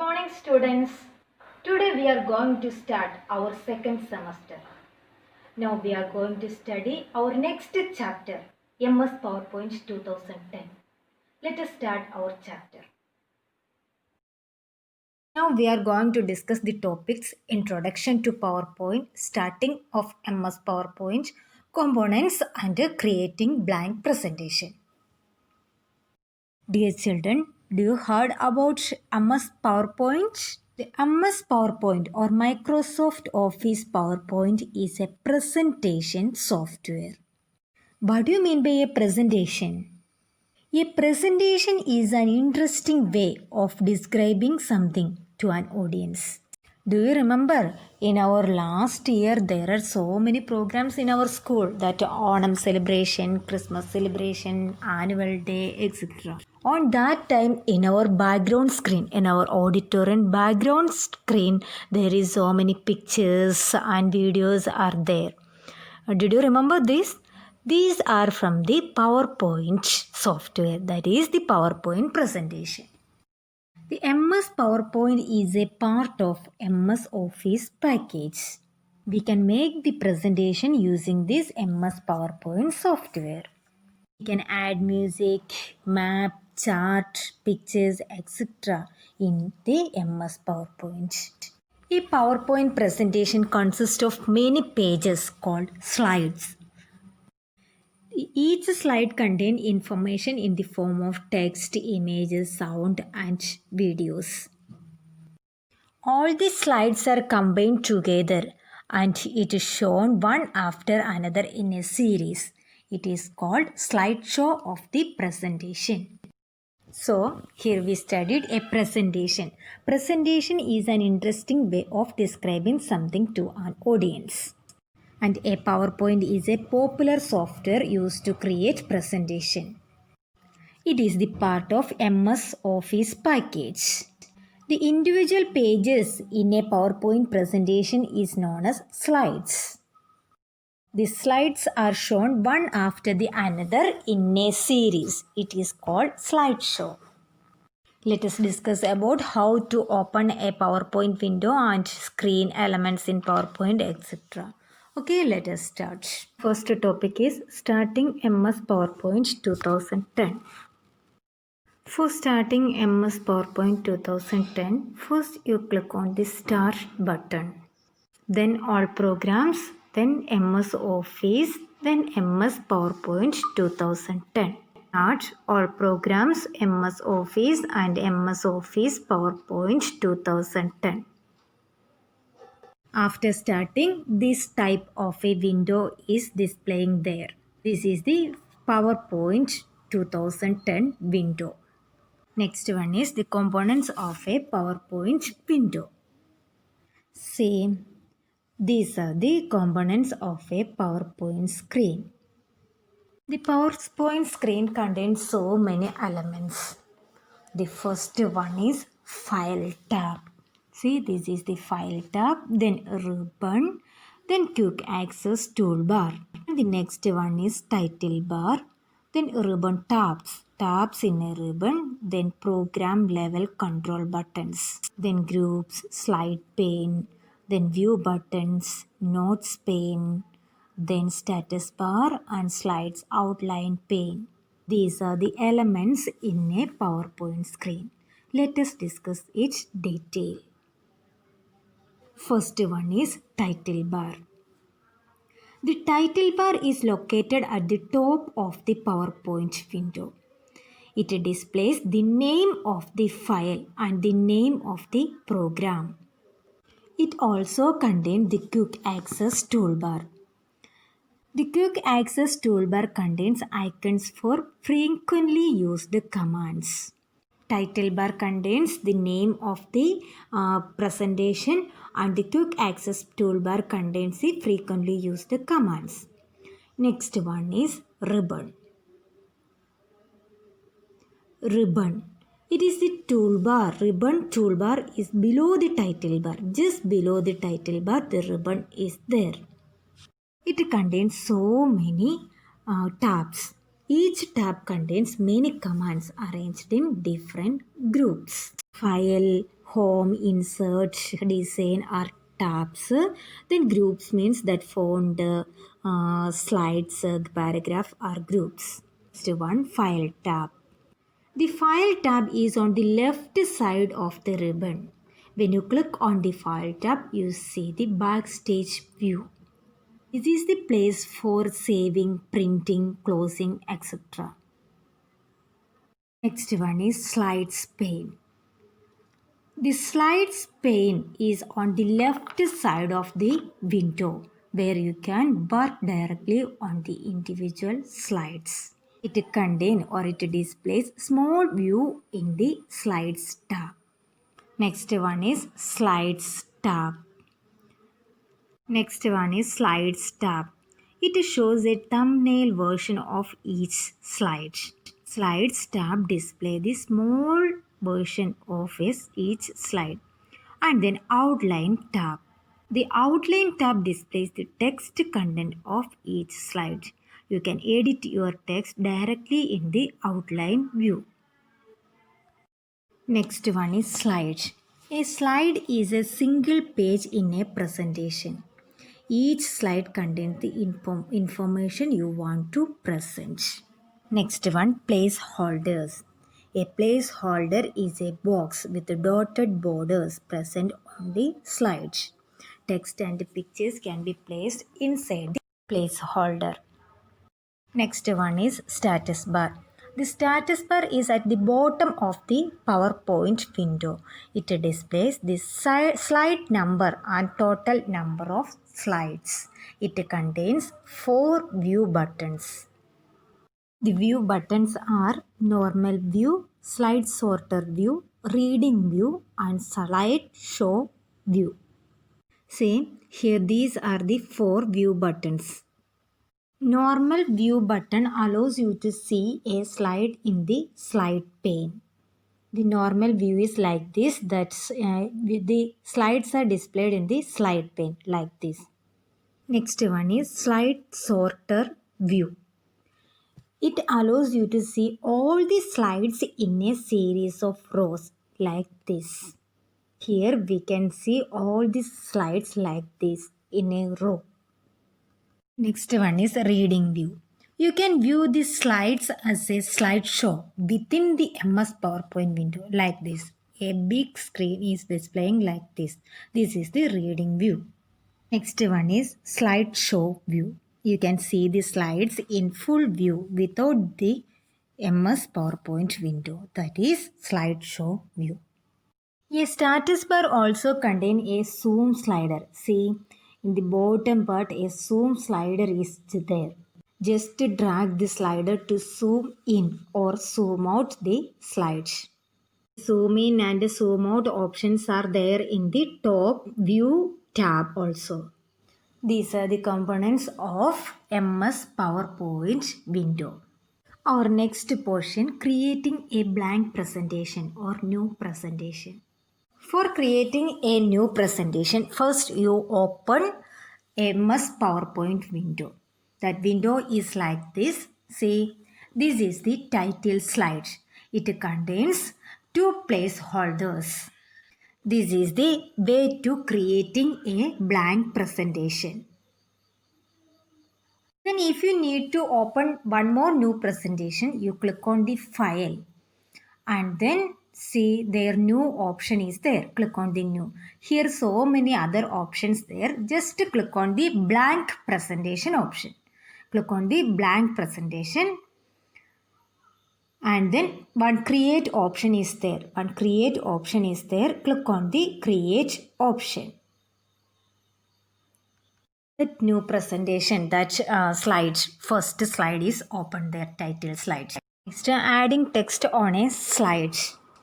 morning, students. Today we are going to start our second semester. Now we are going to study our next chapter, MS PowerPoint 2010. Let us start our chapter. Now we are going to discuss the topics Introduction to PowerPoint, Starting of MS PowerPoint, Components and Creating Blank Presentation. Dear children, do you heard about MS PowerPoint? The MS PowerPoint or Microsoft Office PowerPoint is a presentation software. What do you mean by a presentation? A presentation is an interesting way of describing something to an audience. Do you remember in our last year there are so many programs in our school that Onam celebration, Christmas celebration, annual day, etc. On that time in our background screen, in our auditorium background screen, there is so many pictures and videos are there. Did you remember this? These are from the PowerPoint software, that is the PowerPoint presentation. The MS PowerPoint is a part of MS Office package. We can make the presentation using this MS PowerPoint software. We can add music, map, chart, pictures, etc. in the MS PowerPoint. A PowerPoint presentation consists of many pages called slides. Each slide contains information in the form of text, images, sound, and videos. All the slides are combined together and it is shown one after another in a series. It is called slideshow of the presentation. So, here we studied a presentation. Presentation is an interesting way of describing something to an audience. And a PowerPoint is a popular software used to create presentation. It is the part of MS Office package. The individual pages in a PowerPoint presentation is known as slides. The slides are shown one after the another in a series. It is called slideshow. Let us discuss about how to open a PowerPoint window and screen elements in PowerPoint, etc. Okay, let us start. First topic is starting MS PowerPoint 2010. For starting MS PowerPoint 2010, first you click on the Start button. Then All Programs, then MS Office, then MS PowerPoint 2010. Start All Programs, MS Office and MS Office PowerPoint 2010. After starting, this type of a window is displaying there. This is the PowerPoint 2010 window. Next one is the components of a PowerPoint window. Same. These are the components of a PowerPoint screen. The PowerPoint screen contains so many elements. The first one is File tab. See, this is the File tab, then Ribbon, then Quick Access Toolbar. The next one is Title bar, then Ribbon tabs in a ribbon, then Program Level Control buttons, then Groups, Slide pane, then View buttons, Notes pane, then Status bar and Slides Outline pane. These are the elements in a PowerPoint screen. Let us discuss each detail. First one is title bar. The title bar is located at the top of the PowerPoint window. It displays the name of the file and the name of the program. It also contains the Quick Access Toolbar. The Quick Access Toolbar contains icons for frequently used commands. Title bar contains the name of the presentation and the Quick Access Toolbar contains the frequently used commands. Next one is ribbon. Ribbon. It is the toolbar. Ribbon toolbar is below the title bar. Just below the title bar, the ribbon is there. It contains so many tabs. Each tab contains many commands arranged in different groups. File, home, insert, design are tabs. Then groups means that font, slides, the paragraph are groups. Next one, file tab. The file tab is on the left side of the ribbon. When you click on the file tab, you see the backstage view. This is the place for saving, printing, closing, etc. Next one is slides pane. The slides pane is on the left side of the window where you can work directly on the individual slides. It contains or it displays small view in the slides tab. Next one is slides tab. Next one is slides tab. It shows a thumbnail version of each slide. Slides tab display the small version of each slide. And then outline tab. The outline tab displays the text content of each slide. You can edit your text directly in the outline view. Next one is slide. A slide is a single page in a presentation. Each slide contains the information you want to present. Next one, placeholders. A placeholder is a box with dotted borders present on the slides. Text and pictures can be placed inside the placeholder. Next one is status bar. The status bar is at the bottom of the PowerPoint window. It displays the slide number and total number of slides. It contains 4 view buttons. The view buttons are normal view, slide sorter view, reading view and slide show view. See, here these are the 4 view buttons. Normal view button allows you to see a slide in the slide pane. The normal view is like this. That's the slides are displayed in the slide pane like this. Next one is slide sorter view. It allows you to see all the slides in a series of rows like this. Here we can see all the slides like this in a row. Next one is reading view. You can view the slides as a slideshow within the MS PowerPoint window like this. A big screen is displaying like this. This is the reading view. Next one is slideshow view. You can see the slides in full view without the MS PowerPoint window. That is slideshow view. A status bar also contains a zoom slider. See, in the bottom part a zoom slider is there. Just drag the slider to zoom in or zoom out the slides. Zoom in and zoom out options are there in the top view tab also. These are the components of MS PowerPoint window. Our next portion, creating a blank presentation or new presentation. For creating a new presentation, first you open MS PowerPoint window. That window is like this. See, this is the title slide. It contains 2 placeholders. This is the way to creating a blank presentation. Then if you need to open one more new presentation, you click on the file and then see their new option is there. Click on the new. Here so many other options there. Just click on the blank presentation option. Click on the blank presentation and then one create option is there. One create option is there. Click on the create option. That new presentation, that slides, first slide is open there, title slide. Next, adding text on a slide.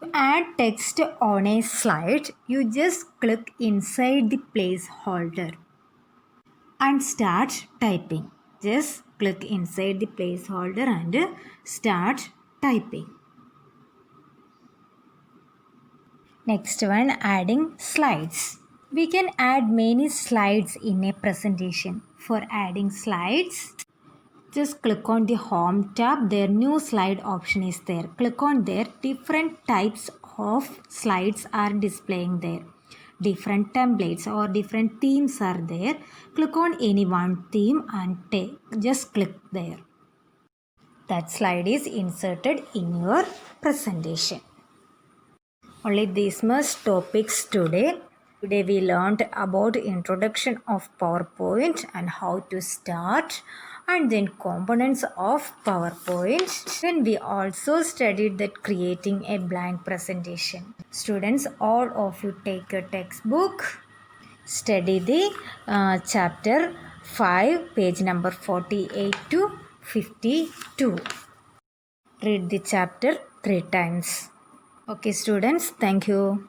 To add text on a slide, you just click inside the placeholder and start typing. Just click inside the placeholder and start typing. Next one, adding slides. We can add many slides in a presentation. For adding slides, just click on the home tab. Their new slide option is there. Click on there. Different types of slides are displaying there. Different templates or different themes are there. Click on any one theme and just click there. That slide is inserted in your presentation. Only these much topics today. Today we learned about introduction of PowerPoint and how to start, and then components of PowerPoint. Then we also studied that creating a blank presentation. Students, all of you take a textbook, study the chapter 5, page number 48 to 52. Read the chapter 3 times. Okay students, thank you.